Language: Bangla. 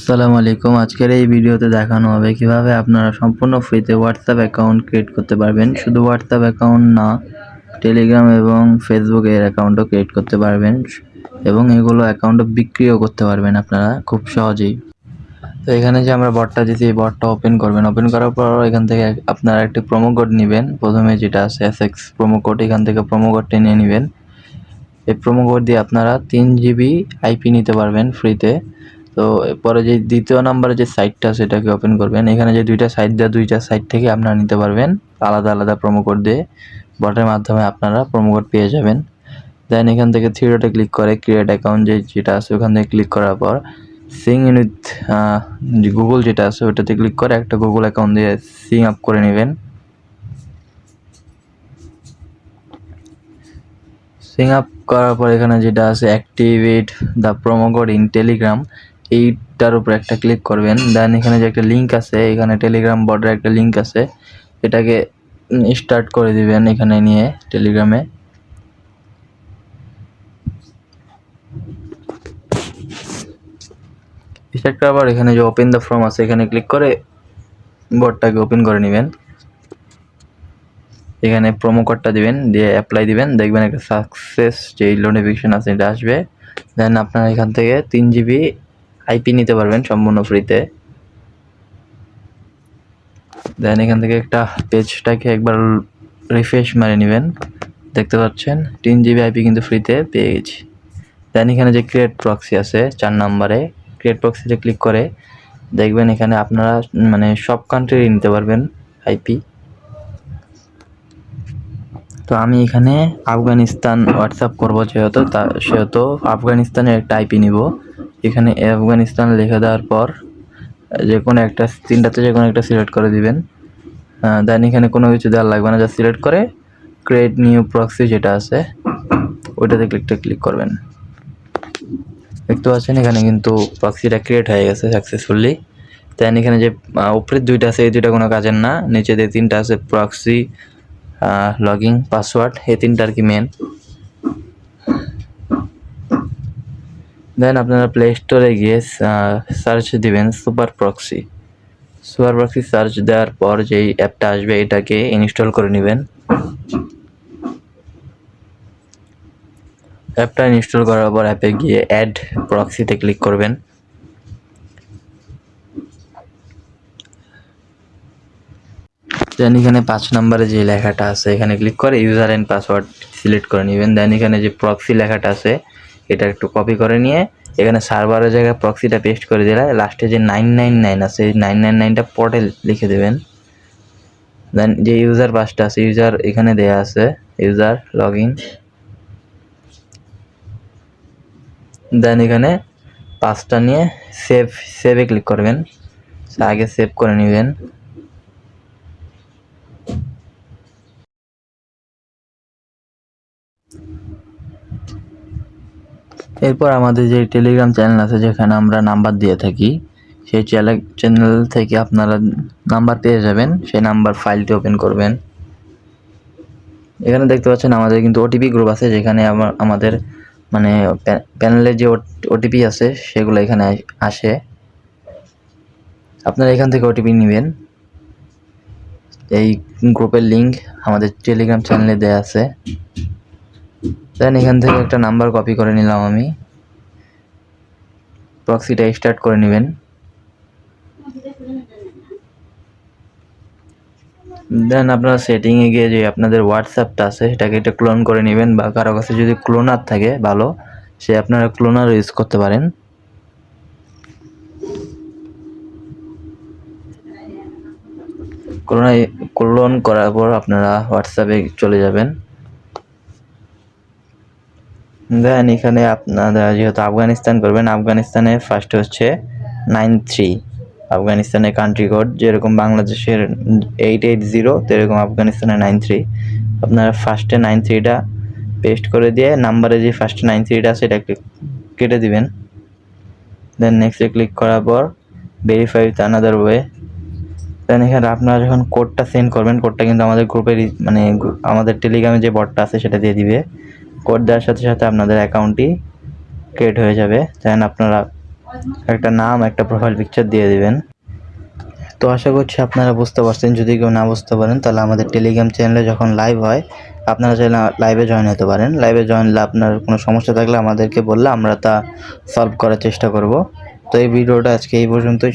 আসসালামু আলাইকুম। আজকের এই ভিডিওতে দেখানো হবে কিভাবে আপনারা সম্পূর্ণ ফ্রিতে হোয়াটসঅ্যাপ অ্যাকাউন্ট ক্রিয়েট করতে পারবেন। শুধু হোয়াটসঅ্যাপ অ্যাকাউন্ট না, টেলিগ্রাম এবং ফেসবুক এর অ্যাকাউন্টও ক্রিয়েট করতে পারবেন এবং এগুলো অ্যাকাউন্টও বিক্রিও করতে পারবেন আপনারা খুব সহজেই। তো এখানে যে আমরা বটটা দিয়েছি, এই বটটা ওপেন করবেন। ওপেন করার পর এখান থেকে আপনারা একটি প্রোমো কোড নেবেন। প্রথমে যেটা আছে এসএক্স প্রোমো কোড, এখান থেকে প্রোমো কোডটি নিয়ে নেবেন। এই প্রোমো কোড দিয়ে আপনারা 3 জিবি আইপি নিতে পারবেন ফ্রিতে। তো পরে যে দ্বিতীয় নাম্বারে যে সাইটটা সেটাকে ওপেন করবেন। এখানে যে দুইটা সাইট দেওয়া, দুইটা সাইট থেকে আপনারা নিতে পারবেন আলাদা আলাদা প্রোমো কোড দিয়ে। বটের মাধ্যমে আপনারা প্রোমো কোড পেয়ে যাবেন। দেন এখান থেকে থ্রি ডটে ক্লিক করে ক্রিয়েট অ্যাকাউন্ট যেটা আছে ওখান থেকে ক্লিক করার পর সিং ইন উইথ গুগল যেটা আছে ওটাতে ক্লিক করে একটা গুগল অ্যাকাউন্ট দিয়ে সিং আপ করে নেবেন। সিং আপ করার পর এখানে যেটা আছে activate the promo code in Telegram, এইটার উপর একটা ক্লিক করবেন। দেন এখানে যে একটা লিঙ্ক আছে, এখানে টেলিগ্রাম বটের একটা লিঙ্ক আছে, এটাকে স্টার্ট করে দিবেন এখানে নিয়ে টেলিগ্রামে। স্টার্ট করার পর এখানে যে ওপেন দ্য ফর্ম আছে এখানে ক্লিক করে বটটাকে ওপেন করে নেবেন। এখানে প্রোমো কোডটা দিবেন, দিয়ে অ্যাপ্লাই দিবেন, দেখবেন একটা সাকসেস যে নোটিফিকেশন আছে এটা আসবে। দেন আপনারা এখান থেকে 3 জিবি আইপি নিতে পারবেন সম্পূর্ণ ফ্রিতে। দেন এখান থেকে একটা পেজটাকে একবার রিফ্রেশ মারে নেবেন, দেখতে পাচ্ছেন 3 জিবি আইপি কিন্তু ফ্রিতে পেয়ে গেছি। দেন এখানে যে ক্রিয়েট প্রক্সি আছে 4 নম্বরে, ক্রিয়েট প্রক্সিতে ক্লিক করে দেখবেন এখানে আপনারা মানে সব কান্ট্রি নিতে পারবেন আইপি। তো আমি এখানে আফগানিস্তান হোয়াটসঅ্যাপ করবো সেহেতু আফগানিস্তানের একটা আইপি নিব। এখানে আফগানিস্তান লিখে দেওয়ার পর যে কোনো একটা, তিনটাতে যে কোনো একটা সিলেক্ট করে দিবেন। দেন এখানে কোনো কিছু দেওয়ার লাগবে না, যা সিলেক্ট করে ক্রিয়েট নিউ প্রক্সি যেটা আছে ওইটাতে ক্লিক করবেন। দেখতে পাচ্ছেন এখানে কিন্তু প্রক্সিটা ক্রিয়েট হয়ে গেছে সাকসেসফুলি। দেন এখানে যে উপরের দুইটা আছে এই দুইটা কোনো কাজের না, নিচে যে তিনটা আছে প্রক্সি, লগইন, পাসওয়ার্ড, এই তিনটা আর কি মেন। দেন আপনারা প্লে স্টোরে গিয়ে সার্চ দিবেন সুপার প্রক্সি। সার্চ দেওয়ার পর যেই অ্যাপটা আসবে এটাকে ইনস্টল করে নেবেন। অ্যাপটা ইনস্টল করার পর অ্যাপে গিয়ে অ্যাড প্রক্সিতে ক্লিক করবেন। দেন এখানে 5 নম্বরে যে লেখাটা আছে এখানে ক্লিক করে ইউজার অ্যান্ড পাসওয়ার্ড সিলেক্ট করে নেবেন। দেন এখানে যে প্রক্সি লেখাটা আছে এটা একটু কপি করে নিয়ে এখানে সার্ভারের জায়গায় প্রক্সিটা পেস্ট করে দিলে লাস্টে যে 999 আছে এই 999টা পটে লিখে দেবেন। দেন যে ইউজার পাসটা আছে ইউজার এখানে দেয়া আছে, ইউজার লগইন। দেন এখানে পাসটা নিয়ে সেভে ক্লিক করবেন, আগে সেভ করে নেবেন। এরপর আমাদের যে টেলিগ্রাম চ্যানেল আছে যেখানে আমরা নাম্বার দিয়ে থাকি সেই চ্যানেল থেকে আপনারা নাম্বার পেয়ে যাবেন, সেই নাম্বার ফাইলটি ওপেন করবেন। এখানে দেখতে পাচ্ছেন আমাদের কিন্তু ওটিপি গ্রুপ আছে যেখানে আমাদের মানে প্যানেলে যে ওটিপি আছে সেগুলো এখানে আসে। আপনারা এখান থেকে ওটিপি নেবেন। এই গ্রুপের লিঙ্ক আমাদের টেলিগ্রাম চ্যানেলে দেয়া আছে। দেন এখান থেকে একটা নাম্বার কপি করে নিলাম আমি, প্রক্সিটা স্টার্ট করে নেবেন। দেন আপনারা সেটিংয়ে গিয়ে যে আপনাদের হোয়াটসঅ্যাপটা আছে সেটাকে একটা ক্লোন করে নেবেন, বা কারো কাছে যদি ক্লোনার থাকে ভালো সে আপনারা ক্লোনার ইউজ করতে পারেন। ক্লোন করার পর আপনারা হোয়াটসঅ্যাপে চলে যাবেন। দেন এখানে আপনারা যেহেতু আফগানিস্তান করবেন, আফগানিস্তানে ফার্স্ট হচ্ছে 93, আফগানিস্তানের কান্ট্রি কোড যেরকম বাংলাদেশের 880 সেরকম আফগানিস্তানের 93। আপনারা ফার্স্টে 93টা পেস্ট করে দিয়ে নাম্বারে যে ফার্স্টে 93টা আছে এটাকে কেটে দিবেন। দেন নেক্সটে ক্লিক করার পর ভেরিফাই উইথ আনাদার ওয়ে। দেন এখানে আপনারা যখন কোডটা সেন্ড করবেন, কোডটা কিন্তু আমাদের গ্রুপের মানে আমাদের টেলিগ্রামে যে বটটা আছে সেটা দিয়ে দিবে। কোড দেওয়ার সাথে সাথে আপনাদের অ্যাকাউন্টটি ক্রিয়েট হয়ে যাবে। দেন আপনারা একটা নাম, একটা প্রোফাইল পিকচার দিয়ে দিবেন। তো আশা করছি আপনারা বুঝতে পারছেন। যদি কেউ না বুঝতে পারেন তাহলে আমাদের টেলিগ্রাম চ্যানেলে যখন লাইভ হয় আপনারা চাইলে লাইভে জয়েন হতে পারেন। লাইভে জয়েন হলে আপনার কোনো সমস্যা থাকলে আমাদেরকে বললে আমরা তা সলভ করার চেষ্টা করব। তো এই ভিডিওটা আজকে এই পর্যন্তই।